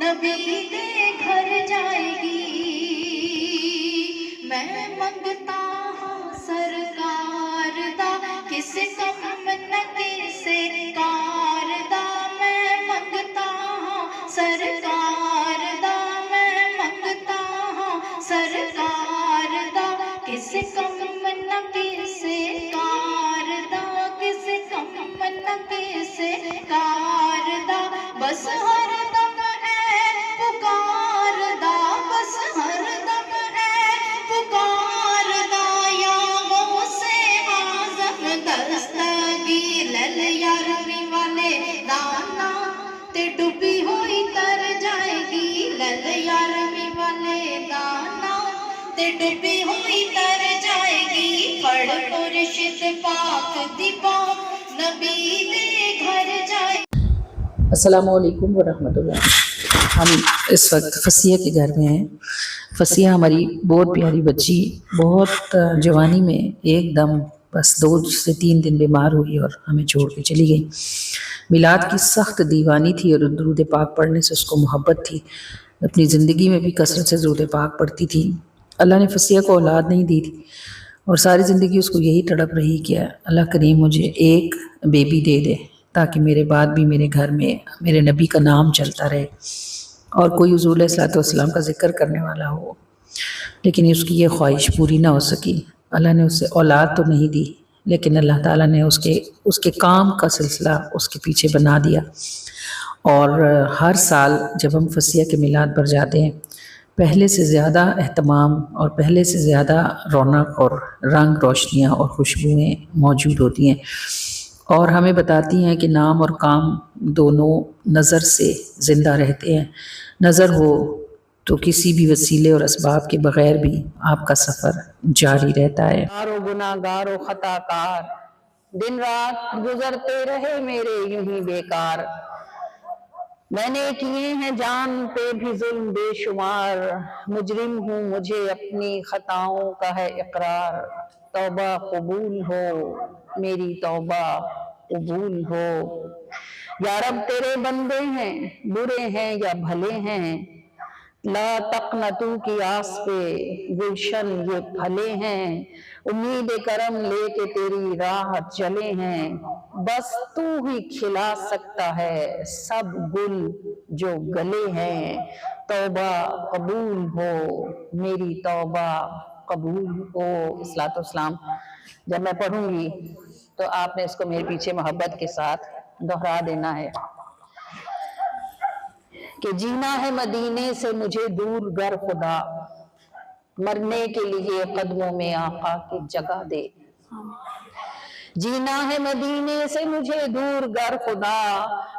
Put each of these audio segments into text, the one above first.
نبی دے گھر جائے گی، میں منگتا ہوں سرکار دا کس کم نہ کسے کار دا، میں منگتا ہوں سرکار دا، میں منگتا ہوں سرکار دا کس کم نہ کسے کار دا، کس کم نہ کسے کار دا، بس ہر دم اے پکار دا، بس ہر دم اے پکار دا، یا غوث اعظم دستگیر لل یارویں والے دانا تے ڈوبی ہوئی تر جائے گی، لل یارویں والے دانا تے ڈوبی ہوئی تر جائے گی، پڑھ مرشد پاک دی بات نبی دے گھر جائے گی۔ السلام علیکم ورحمۃ اللہ۔ ہم اس وقت فصیح کے گھر میں ہیں۔ فصیح ہماری بہت پیاری بچی، بہت جوانی میں ایک دم بس 2 سے 3 دن بیمار ہوئی اور ہمیں چھوڑ کے چلی گئی۔ میلاد کی سخت دیوانی تھی اور درود پاک پڑھنے سے اس کو محبت تھی، اپنی زندگی میں بھی کثرت سے درود پاک پڑھتی تھی۔ اللہ نے فصیح کو اولاد نہیں دی تھی اور ساری زندگی اس کو یہی تڑپ رہی کہ اللہ کریم مجھے ایک بیبی دے دے تاکہ میرے بعد بھی میرے گھر میں میرے نبی کا نام چلتا رہے اور کوئی حضور علیہ الصلوۃ والسلام کا ذکر کرنے والا ہو، لیکن اس کی یہ خواہش پوری نہ ہو سکی۔ اللہ نے اسے اولاد تو نہیں دی، لیکن اللہ تعالیٰ نے اس کے کام کا سلسلہ اس کے پیچھے بنا دیا، اور ہر سال جب ہم فصیح کے میلاد پر جاتے ہیں پہلے سے زیادہ اہتمام اور پہلے سے زیادہ رونق اور رنگ روشنیاں اور خوشبوئیں موجود ہوتی ہیں، اور ہمیں بتاتی ہیں کہ نام اور کام دونوں نظر سے زندہ رہتے ہیں۔ نظر ہو تو کسی بھی وسیلے اور اسباب کے بغیر بھی آپ کا سفر جاری رہتا ہے۔ گناہ گار و خطا کار، دن رات گزرتے رہے میرے یوں ہی بیکار، میں نے کیے ہیں جان پہ بھی ظلم بے شمار، مجرم ہوں مجھے اپنی خطاؤں کا ہے اقرار، توبہ قبول ہو میری توبہ قبول ہو، یا رب تیرے بندے ہیں برے ہیں یا بھلے ہیں، لا تقنطو کی آس پہ گلشن یہ پھلے ہیں، امید کرم لے کے تیری راہ چلے ہیں، بس تو ہی کھلا سکتا ہے سب گل جو گلے ہیں، توبہ قبول ہو میری توبہ قبول ہو۔ الصلوۃ والسلام جب میں پڑھوں گی تو آپ نے اس کو میرے پیچھے محبت کے ساتھ دہرا دینا ہے کہ جینا ہے مدینے سے مجھے دور گر خدا، مرنے کے لیے قدموں میں آقا کی جگہ دے، جینا ہے مدینے سے مجھے دور گر خدا،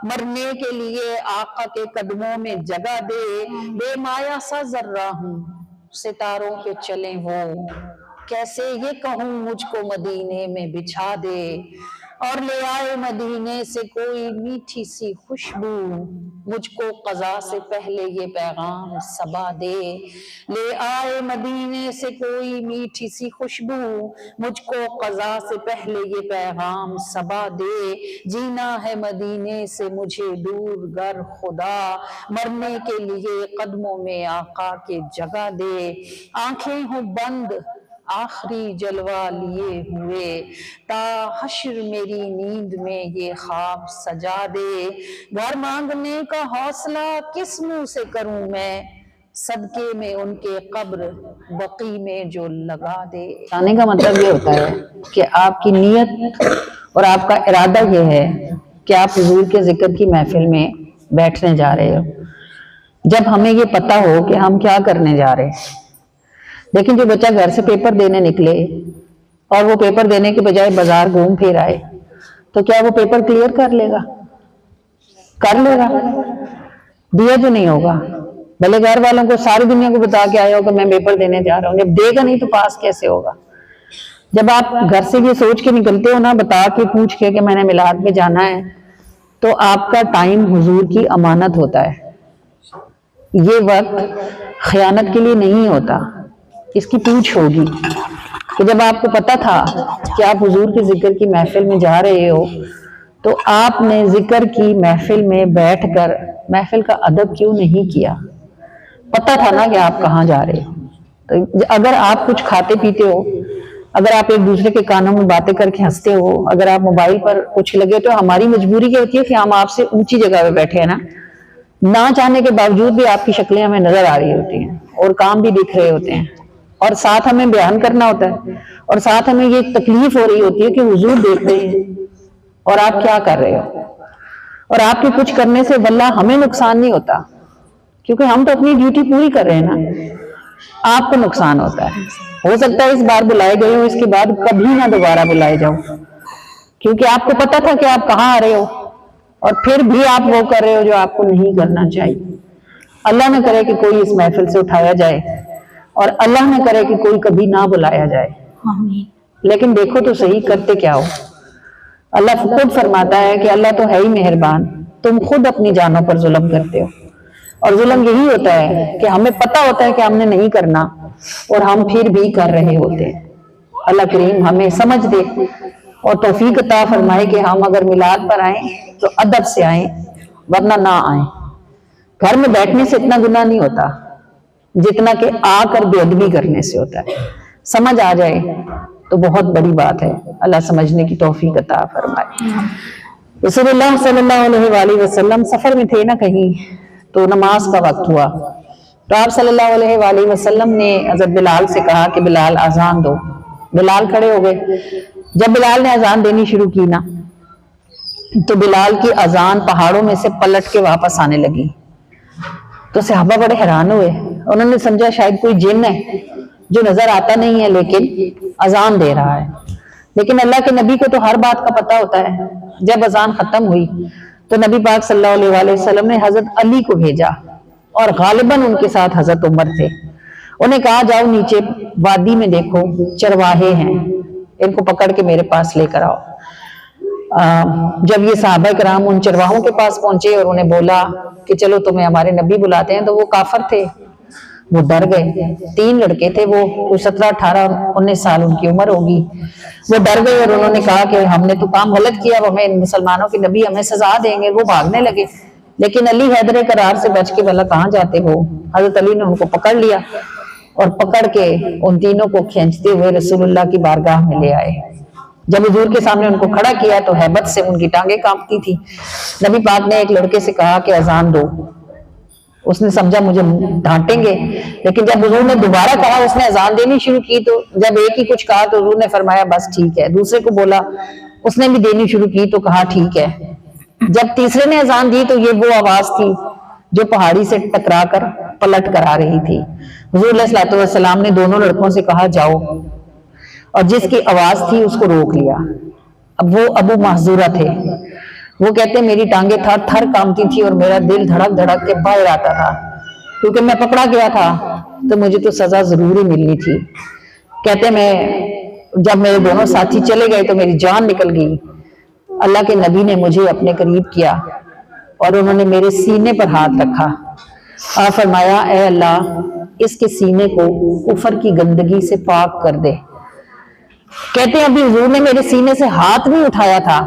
مرنے کے لیے آقا کے قدموں میں جگہ دے، بے مایا سا ذرہ ہوں ستاروں کے چلے وہ، کیسے یہ کہوں مجھ کو مدینے میں بچھا دے، اور لے آئے مدینے سے کوئی میٹھی سی خوشبو، مجھ کو قضا سے پہلے یہ پیغام صبا دے، لے آئے مدینے سے کوئی میٹھی سی خوشبو، مجھ کو قضا سے پہلے یہ پیغام صبا دے، جینا ہے مدینے سے مجھے دور گر خدا، مرنے کے لیے قدموں میں آقا کے جگہ دے، آنکھیں ہوں بند آخری جلوہ لیے ہوئے، تا حشر میری نیند میں یہ خواب سجا دے، گھر مانگنے کا حوصلہ کس منہ سے کروں میں، صدقے میں ان کے قبر بقی میں جو لگا دے۔ آنے کا مطلب یہ ہوتا ہے کہ آپ کی نیت اور آپ کا ارادہ یہ ہے کہ آپ حضور کے ذکر کی محفل میں بیٹھنے جا رہے ہو، جب ہمیں یہ پتہ ہو کہ ہم کیا کرنے جا رہے ہیں۔ لیکن جو بچہ گھر سے پیپر دینے نکلے اور وہ پیپر دینے کے بجائے بازار گھوم پھر آئے تو کیا وہ پیپر کلیئر کر لے گا؟ کر لے گا؟ دیا تو نہیں ہوگا، بھلے گھر والوں کو ساری دنیا کو بتا کے آیا ہو کہ میں پیپر دینے جا رہا ہوں، جب دے گا نہیں تو پاس کیسے ہوگا؟ جب آپ گھر سے یہ سوچ کے نکلتے ہو نا، بتا کے پوچھ کے کہ میں نے میلاد میں جانا ہے، تو آپ کا ٹائم حضور کی امانت ہوتا ہے، یہ وقت خیانت کے لیے نہیں ہوتا، اس کی پوچھ ہوگی کہ جب آپ کو پتا تھا کہ آپ حضور کے ذکر کی محفل میں جا رہے ہو تو آپ نے ذکر کی محفل میں بیٹھ کر محفل کا ادب کیوں نہیں کیا؟ پتہ تھا نا کہ آپ کہاں جا رہے ہو. تو اگر آپ کچھ کھاتے پیتے ہو، اگر آپ ایک دوسرے کے کانوں میں باتیں کر کے ہنستے ہو، اگر آپ موبائل پر کچھ لگے، تو ہماری مجبوری یہ ہوتی ہے کہ ہم آپ سے اونچی جگہ پہ بیٹھے ہیں نا، نہ چاہنے کے باوجود بھی آپ کی شکلیں ہمیں نظر آ رہی ہوتی ہیں اور کام بھی دکھ رہے ہوتے ہیں، اور ساتھ ہمیں بیان کرنا ہوتا ہے، اور ساتھ ہمیں یہ تکلیف ہو رہی ہوتی ہے کہ حضور دیکھ رہے ہیں اور آپ کیا کر رہے ہو. اور آپ کے کچھ کرنے سے واللہ ہمیں نقصان نہیں ہوتا، کیونکہ ہم تو اپنی ڈیوٹی پوری کر رہے ہیں نا. آپ کو نقصان ہوتا ہے. ہو سکتا ہے اس بار بلائے گئے ہو، اس کے بعد کبھی نہ دوبارہ بلائے جاؤ، کیونکہ آپ کو پتا تھا کہ آپ کہاں آ رہے ہو، اور پھر بھی آپ وہ کر رہے ہو جو آپ کو نہیں کرنا چاہیے. اللہ نہ کرے کہ کوئی اس محفل سے اٹھایا جائے، اور اللہ نہ کرے کہ کوئی کبھی نہ بلایا جائے. لیکن دیکھو تو صحیح کرتے کیا ہو. اللہ خود فرماتا ہے کہ اللہ تو ہے ہی مہربان، تم خود اپنی جانوں پر ظلم کرتے ہو. اور ظلم یہی ہوتا ہے کہ ہمیں پتہ ہوتا ہے کہ ہم نے نہیں کرنا، اور ہم پھر بھی کر رہے ہوتے ہیں. اللہ کریم ہمیں سمجھ دے اور توفیق عطا فرمائے کہ ہم اگر میلاد پر آئیں تو ادب سے آئیں، ورنہ نہ آئیں. گھر میں بیٹھنے سے اتنا گناہ نہیں ہوتا جتنا کہ آ کر بے ادبی کرنے سے ہوتا ہے. سمجھ آ جائے تو بہت بڑی بات ہے. اللہ سمجھنے کی توفیق عطا فرمائے. رسول اللہ صلی اللہ علیہ وآلہ وسلم سفر میں تھے نا کہیں، تو نماز کا وقت ہوا، تو آپ صلی اللہ علیہ وآلہ وسلم نے حضرت بلال سے کہا کہ بلال اذان دو. بلال کھڑے ہو گئے. جب بلال نے اذان دینی شروع کی نا، تو بلال کی اذان پہاڑوں میں سے پلٹ کے واپس آنے لگی. تو صحابہ بڑے حیران ہوئے. انہوں نے سمجھا شاید کوئی جن ہے جو نظر آتا نہیں ہے لیکن اذان دے رہا ہے. لیکن اللہ کے نبی کو تو ہر بات کا پتہ ہوتا ہے. جب اذان ختم ہوئی تو نبی پاک صلی اللہ علیہ وآلہ وسلم نے حضرت علی کو بھیجا، اور غالباً ان کے ساتھ حضرت عمر تھے. انہیں کہا جاؤ نیچے وادی میں دیکھو چرواہے ہیں، ان کو پکڑ کے میرے پاس لے کر آؤ. جب یہ صحابہ کرام ان چرواہوں کے پاس پہنچے اور انہیں بولا کہ چلو تمہیں ہمارے نبی بلاتے ہیں، تو وہ کافر تھے، وہ ڈر گئے. 3 لڑکے تھے، وہ 17 18 19 سال ان کی عمر ہوگی. وہ ڈر گئے اور انہوں نے کہا کہ ہم نے تو کام غلط کیا، اب ہمیں مسلمانوں کے نبی ہمیں سزا دیں گے. وہ بھاگنے لگے، لیکن علی حیدر کرار سے بچ کے بولا کہاں جاتے ہو. حضرت علی نے ان کو پکڑ لیا اور پکڑ کے ان تینوں کو کھینچتے ہوئے رسول اللہ کی بارگاہ میں لے آئے. جب حضور کے سامنے ان کو کھڑا کیا تو ہیبت سے ان کی ٹانگیں کانپتی تھی. نبی پاک نے ایک لڑکے سے کہا کہ اذان دو. اس نے سمجھا مجھے ڈانٹیں گے، لیکن جب حضور نے دوبارہ کہا، اس نے اذان دینی شروع کی. تو جب ایک ہی کچھ کہا تو حضور نے فرمایا بس ٹھیک ہے. دوسرے کو بولا، اس نے بھی دینی شروع کی تو کہا ٹھیک ہے. جب تیسرے نے اذان دی تو یہ وہ آواز تھی جو پہاڑی سے ٹکرا کر پلٹ کر آ رہی تھی. حضور علیہ الصلوۃ والسلام نے دونوں لڑکوں سے کہا جاؤ، اور جس کی آواز تھی اس کو روک لیا. اب وہ ابو محذورہ تھے. وہ کہتے میری ٹانگیں تھر تھر کامتی تھی اور میرا دل دھڑک دھڑک کے باہر آتا تھا، کیونکہ میں پکڑا گیا تھا تو مجھے تو سزا ضروری ملنی تھی. کہتے میں جب میرے دونوں ساتھی چلے گئے تو میری جان نکل گئی. اللہ کے نبی نے مجھے اپنے قریب کیا اور انہوں نے میرے سینے پر ہاتھ رکھا. آپ فرمایا اے اللہ اس کے سینے کو کفر کی گندگی سے پاک کر دے. کہتے ہیں ابھی حضور نے میرے سینے سے ہاتھ نہیں اٹھایا تھا،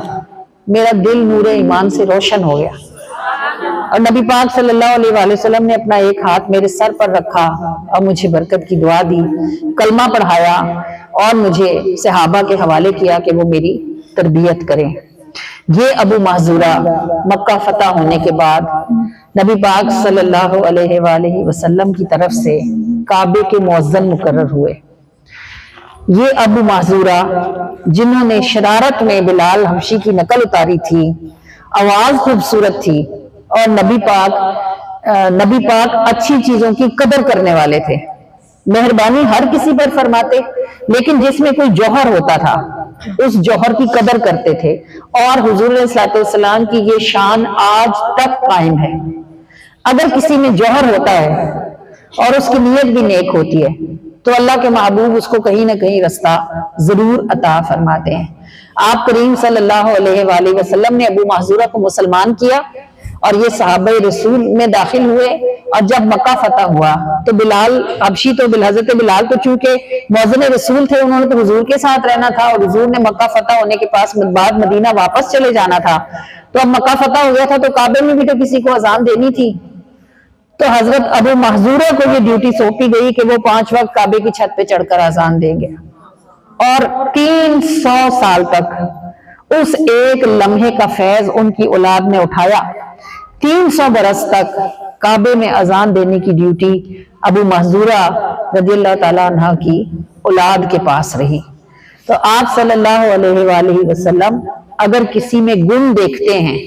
میرا دل نور ایمان سے روشن ہو گیا. اور نبی پاک صلی اللہ علیہ وآلہ وسلم نے اپنا ایک ہاتھ میرے سر پر رکھا اور مجھے برکت کی دعا دی، کلمہ پڑھایا اور مجھے صحابہ کے حوالے کیا کہ وہ میری تربیت کریں. یہ ابو محذورہ مکہ فتح ہونے کے بعد نبی پاک صلی اللہ علیہ وآلہ وسلم کی طرف سے کعبے کے مؤذن مقرر ہوئے. یہ ابو محذورہ جنہوں نے شرارت میں بلال حبشی کی نقل اتاری تھی، آواز خوبصورت تھی، اور نبی پاک اچھی چیزوں کی قدر کرنے والے تھے. مہربانی ہر کسی پر فرماتے، لیکن جس میں کوئی جوہر ہوتا تھا اس جوہر کی قدر کرتے تھے. اور حضور علیہ الصلوۃ والسلام کی یہ شان آج تک قائم ہے. اگر کسی میں جوہر ہوتا ہے اور اس کی نیت بھی نیک ہوتی ہے تو اللہ کے محبوب اس کو کہیں نہ کہیں رستہ ضرور عطا فرماتے ہیں. آپ کریم صلی اللہ علیہ وآلہ وسلم نے ابو محذورہ کو مسلمان کیا اور یہ صحابہ رسول میں داخل ہوئے اور جب مکہ فتح ہوا تو بلال حبشی تو حضرت بلال تو چونکہ مؤذن رسول تھے، انہوں نے تو حضور کے ساتھ رہنا تھا، اور حضور نے مکہ فتح ہونے کے بعد مدینہ واپس چلے جانا تھا، تو اب مکہ فتح ہو گیا تھا تو کعبے میں بھی تو کسی کو اذان دینی تھی، تو حضرت ابو محذورہ کو یہ ڈیوٹی سونپی گئی کہ وہ 5 وقت کعبے کی چھت پہ چڑھ کر اذان دیں گے، اور 300 سال تک اس ایک لمحے کا فیض ان کی اولاد نے اٹھایا۔ 300 برس تک کعبے میں اذان دینے کی ڈیوٹی ابو محذورہ رضی اللہ تعالیٰ عنہ کی اولاد کے پاس رہی۔ تو آپ صلی اللہ علیہ وآلہ وسلم اگر کسی میں گن دیکھتے ہیں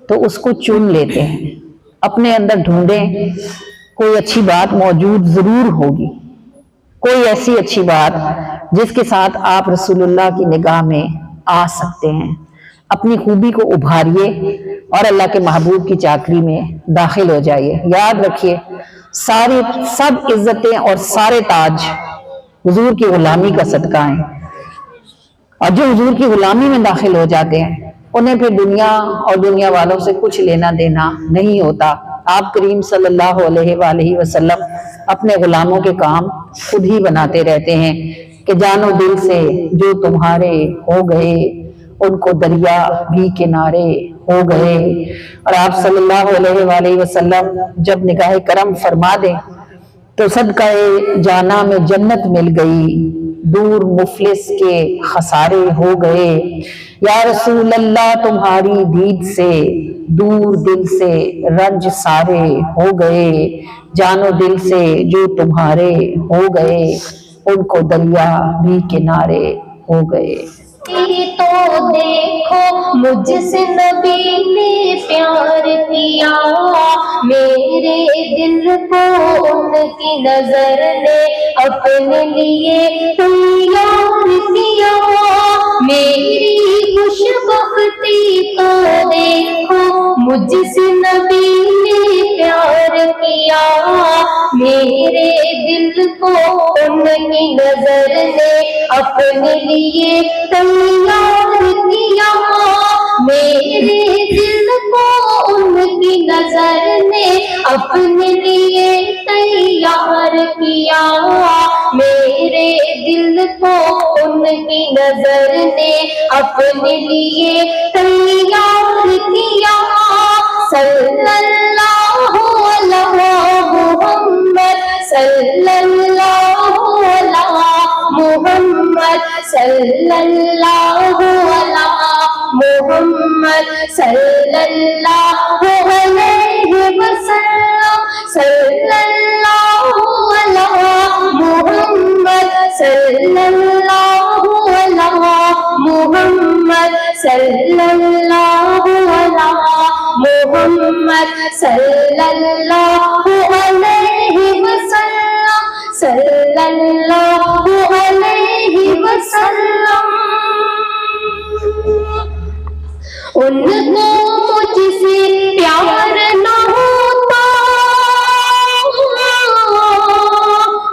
تو اس کو چن لیتے ہیں، اپنے اندر ڈھونڈیں، کوئی اچھی بات موجود ضرور ہوگی، کوئی ایسی اچھی بات جس کے ساتھ آپ رسول اللہ کی نگاہ میں آ سکتے ہیں، اپنی خوبی کو ابھاریے اور اللہ کے محبوب کی چاکری میں داخل ہو جائیے۔ یاد رکھیے سب عزتیں اور سارے تاج حضور کی غلامی کا صدقہ ہیں، اور جو حضور کی غلامی میں داخل ہو جاتے ہیں انہیں پھر دنیا اور دنیا والوں سے کچھ لینا دینا نہیں ہوتا۔ آپ کریم صلی اللہ علیہ وآلہ وسلم اپنے غلاموں کے کام خود ہی بناتے رہتے ہیں کہ جان و دل سے جو تمہارے ہو گئے ان کو دریا بھی کنارے ہو گئے۔ اور آپ صلی اللہ علیہ وآلہ وسلم جب نگاہ کرم فرما دیں تو صدقہ جانا میں جنت مل گئی، دور مفلس کے خسارے ہو گئے۔ یا رسول اللہ تمہاری دید سے دور دل سے رنج سارے ہو گئے، جان و دل سے جو تمہارے ہو گئے ان کو دریا بھی کنارے ہو گئے۔ تو دیکھو مجھ سے نبی نے پیار کیا، میرے دل کو ان کی نظر نے اپنے لیے تیار کیا، میری خوش بختی کو دیکھو مجھ سے نبی نے پیار کیا، میرے دل کو ان کی نظر نے اپنے لیے تیار کیا، میرے دل کو ان کی نظر نے اپنے لیے تیار کیا، میرے دل کو ان کی نظر نے اپنے لیے تیار کیا۔ صلی اللہ علیہ محمد، صلی اللہ علیہ محمد، صلی اللہ علیہ محمد، صلی اللہ علیہ وسلم، صلی اللہ علیہ محمد، صلی اللہ علیہ محمد، صلی اللہ علیہ محمد، صلی اللہ علیہ وسلم، صلی اللہ علیہ وسلم۔ ان کو مجھ سے پیار نہ ہوتا،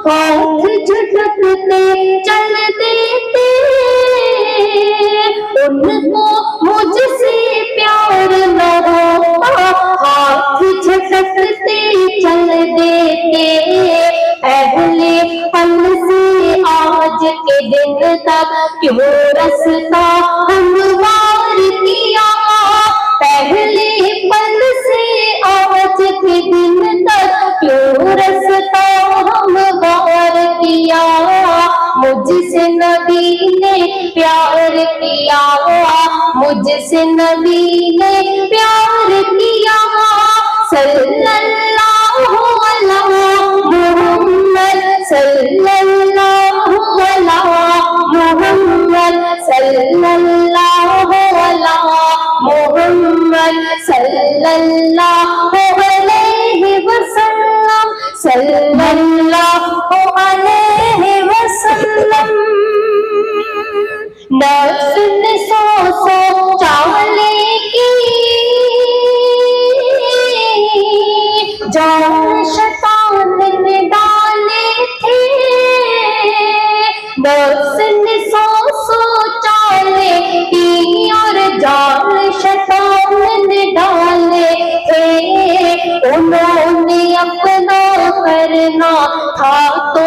ہاتھ جھٹکتے چل دیتے، ان کو مجھ سے پیار نہ ہوتا، ہاتھ جھٹکتے چل دیتے، پہلے پل سے آج کے دن تک کیوں رستا ہموار کیا، پہلے پل سے آج کے دن تک کیوں رستا ہموار کیا، مجھ سے نبی نے پیار کیا، مجھ سے نبی نے پیار کیا، صلی اللہ علیہ محمد، صلی اللہ علیہ محمد، صلی اللہ علیہ محمد، صلی اللہ علیہ وسلم، صلی اللہ علیہ وسلم۔ نفس نے سو چالے کی، جان شیطان نے ڈالے تھے، نفس نے سو چالے کی اور جان شیطان نے ڈالے تھے، انہوں نے تھا تو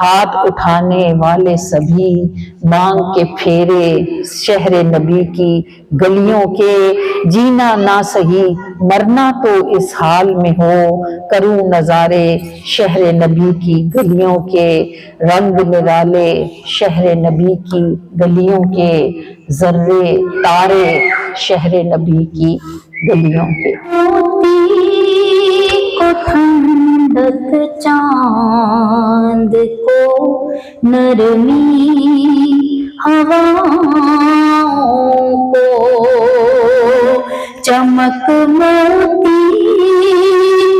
ہاتھ اٹھانے والے سبھی، مانگ کے پھیرے شہر نبی کی گلیوں کے، جینا نہ سہی مرنا تو اس حال میں ہو، کروں نظارے شہر نبی کی گلیوں کے، رنگ نرالے شہر نبی کی گلیوں کے، ذرے تارے شہر نبی کی گلیوں کے۔ موتی کو ٹھنڈک چاند کو نرمی ہواؤں کو، چمک موتی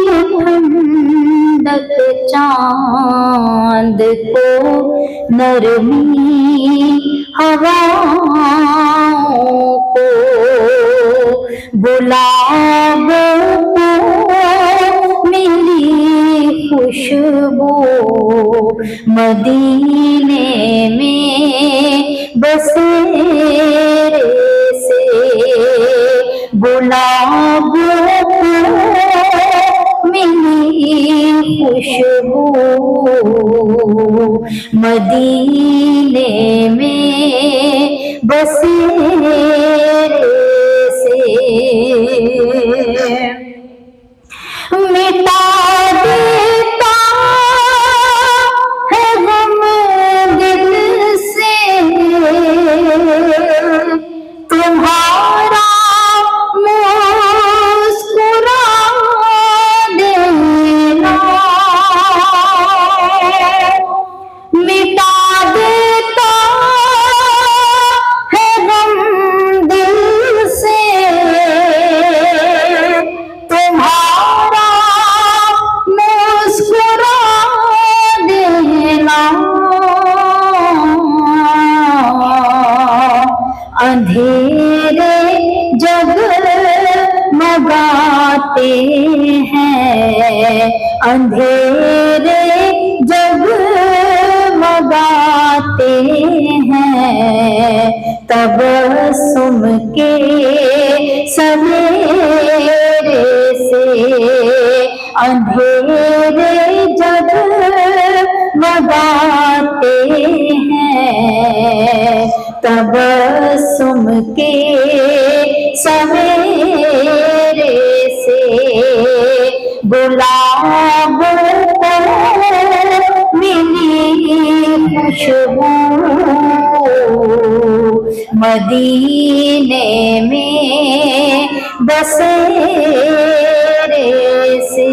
کو ٹھنڈک چاند کو نرمی ہواؤں کو، گلابوں کو ملی خوشبو مدینے میں بسیرے سے، گلابوں کو ملی خوشبو مدینے میں بسیرے سے، مٹا دیتا ہے غم دل سے تمہارا مسکرا دینا، مٹا دیتا ہے غم دل سے تمہارا مسکرا دینا، اندھیرے جگمگاتے ہیں، اندھیرے جگمگاتے ہیں، تبسم کے سویرے سے، اندھیرے جگمگاتے ہیں، تبسم کے سویرے سے، گلاب کو ملی خوشبو مدینے میں بسیرے سے،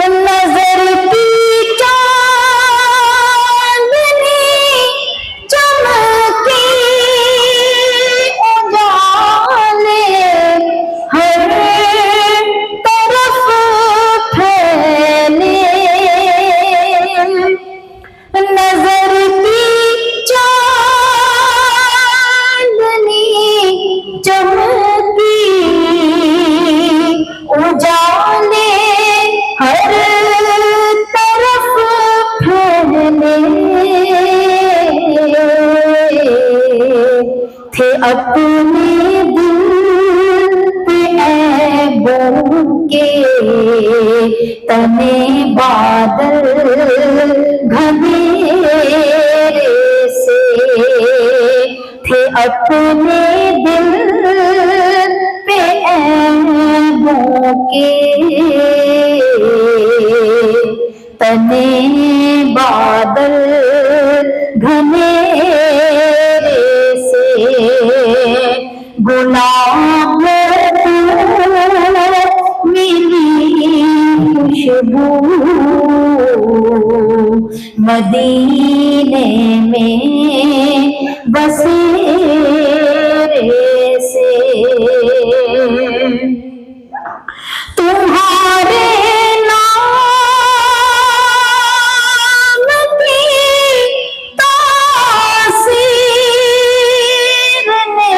نظر کی چاندنی چمکی اجالے ہر طرف پھیلے، نظر کی چاندنی چمکی اجالے ہر طرف پھیلے، تھے اپنے دل پہ عیبوں کے تنے بادل گھنیرے سے، تھے اپنے دل پہ عیبوں کے تنے بادل گھنیرے سے، گلاب کو ملی خوشبو مدینے میں بسیرے سے، تمہارے نام کی تاثیر نے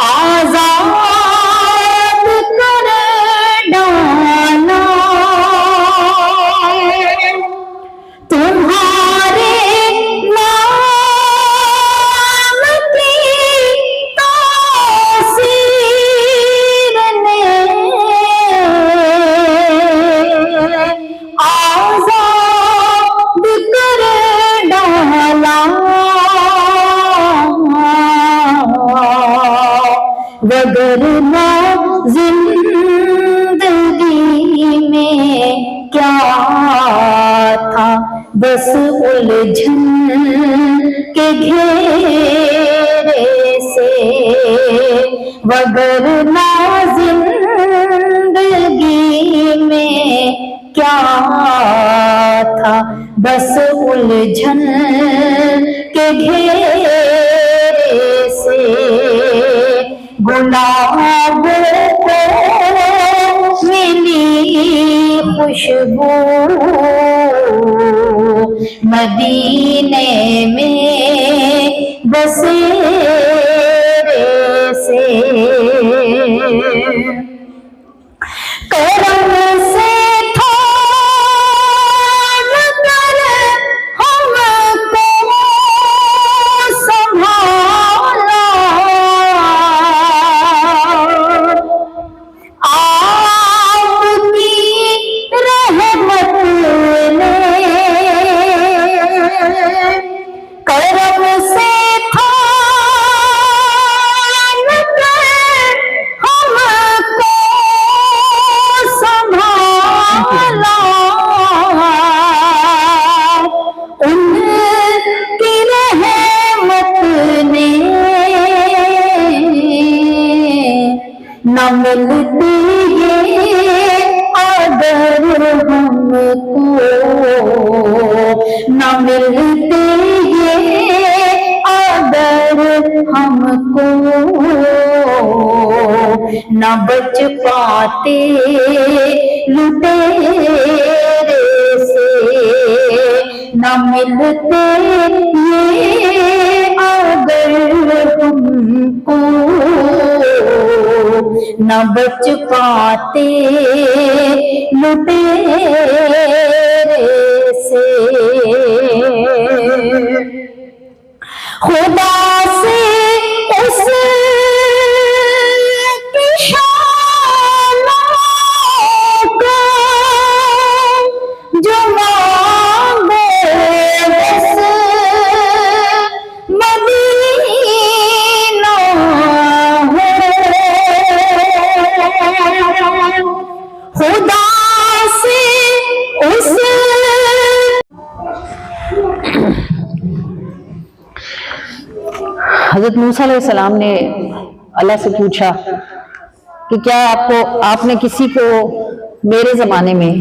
آزاد کر ڈالا، تمہارے نام بس الجھن کے گھیرے سے، وگرنہ زندگی میں کیا تھا، بس الجھن کے گھیرے سے گلاب کو ملی خوشبو مدینے میں بسیرے سے، کرم سے تھام کر ہم کو سنبھالا، آپ کی رحمت نے کرم سے تھام کر ہم کو سنبھالا، ان کی رحمت نے نہ ملتی اگر ہم کو، نہ ملتے اگر ہم کو، نہ بچ پاتے لٹیرے سے، نہ ملتے اگر ہم کو، نہ بچ پاتے لٹیرے سے، خدا سے اس کی شانوں کو جو مانگے بس مدینہ ہے، خدا سے اس حضرت موسیٰ علیہ السلام نے اللہ سے پوچھا کہ کیا آپ نے کسی کو میرے زمانے میں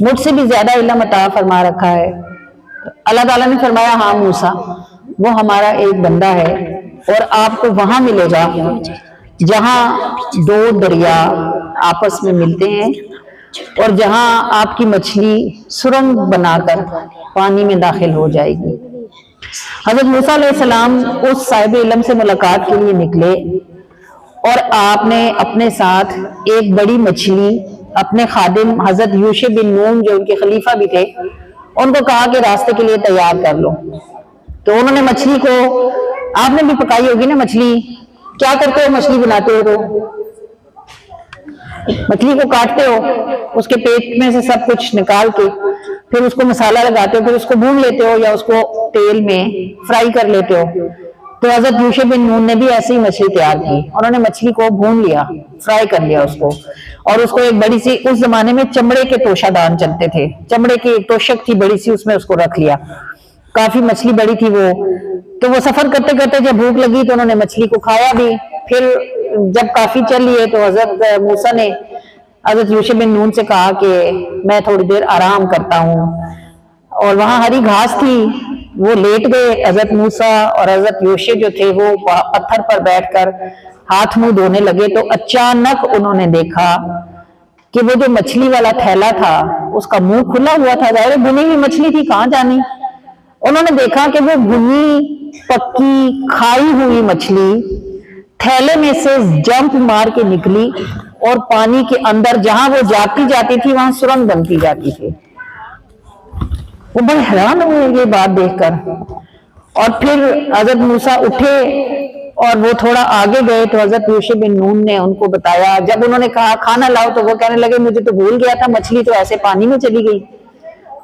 مجھ سے بھی زیادہ علم عطا فرما رکھا ہے؟ اللہ تعالیٰ نے فرمایا ہاں موسیٰ، وہ ہمارا ایک بندہ ہے اور آپ کو وہاں ملے گا جہاں دو دریا آپس میں ملتے ہیں اور جہاں آپ کی مچھلی سرنگ بنا کر پانی میں داخل ہو جائے گی۔ حضرت موسیٰ علیہ السلام اس صاحب علم سے ملاقات کے لیے نکلے اور آپ نے اپنے ساتھ ایک بڑی مچھلی اپنے خادم حضرت یوشع بن نون جو ان کے خلیفہ بھی تھے ان کو کہا کہ راستے کے لیے تیار کر لو، تو انہوں نے مچھلی کو، آپ نے بھی پکائی ہوگی نا مچھلی، کیا کرتے ہو مچھلی بناتے ہو تو مچھلی کو کاٹتے ہو، اس کے پیٹ میں سے سب کچھ نکال کے پھر اس کو مسالہ لگاتے ہو، پھر اس کو بھون لیتے ہو یا اس کو تیل میں فرائی کر لیتے ہو۔ تو حضرت یوشع بن نون نے بھی ایسی ہی مچھلی تیار کی، انہوں نے مچھلی کو بھون لیا، فرائی کر لیا اس کو، اور اس کو ایک بڑی سی، اس زمانے میں چمڑے کے توشہ دان چلتے تھے، چمڑے کی ایک توشک تھی بڑی سی، اس میں اس کو رکھ لیا، کافی مچھلی بڑی تھی وہ، تو وہ سفر کرتے کرتے جب بھوک لگی تو انہوں نے مچھلی کو کھایا بھی، پھر جب کافی چل لیے تو حضرت موسیٰ نے حضرت یوشع بن نون سے کہا کہ میں تھوڑی دیر آرام کرتا ہوں، اور وہاں ہری گھاس تھی، وہ لیٹ گئے حضرت موسیٰ اور حضرت یوشع جو تھے وہ پتھر پر بیٹھ کر ہاتھ منہ دھونے لگے، تو اچانک انہوں نے دیکھا کہ وہ جو مچھلی والا تھیلا تھا اس کا منہ کھلا ہوا تھا، ظاہر بھنی ہوئی مچھلی تھی، کہاں جانی، انہوں نے دیکھا کہ وہ بھنی پکی کھائی ہوئی مچھلی تھیلے میں سے جمپ مار کے نکلی اور پانی کے اندر جہاں وہ جاتی جاتی تھی وہاں سرنگ بنتی جاتی تھی۔ وہ بڑے حیران ہوئے یہ بات دیکھ کر، اور پھر حضرت موسیٰ اٹھے اور وہ تھوڑا آگے گئے تو حضرت یوشع بن نون نے ان کو بتایا، جب انہوں نے کہا کھانا لاؤ تو وہ کہنے لگے مجھے تو بھول گیا تھا، مچھلی تو ایسے پانی میں چلی گئی۔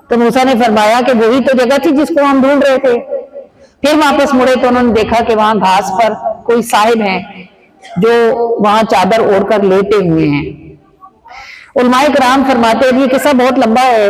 تو موسیٰ نے فرمایا کہ وہی تو جگہ تھی جس کو ہم ڈھونڈ رہے تھے۔ پھر واپس مڑے تو انہوں نے دیکھا کہ وہاں گھاس پر کوئی صاحب ہیں جو وہاں چادر اوڑھ کر لیٹے ہوئے ہیں۔ علماء کرام فرماتے ہیں یہ قصہ بہت لمبا ہے،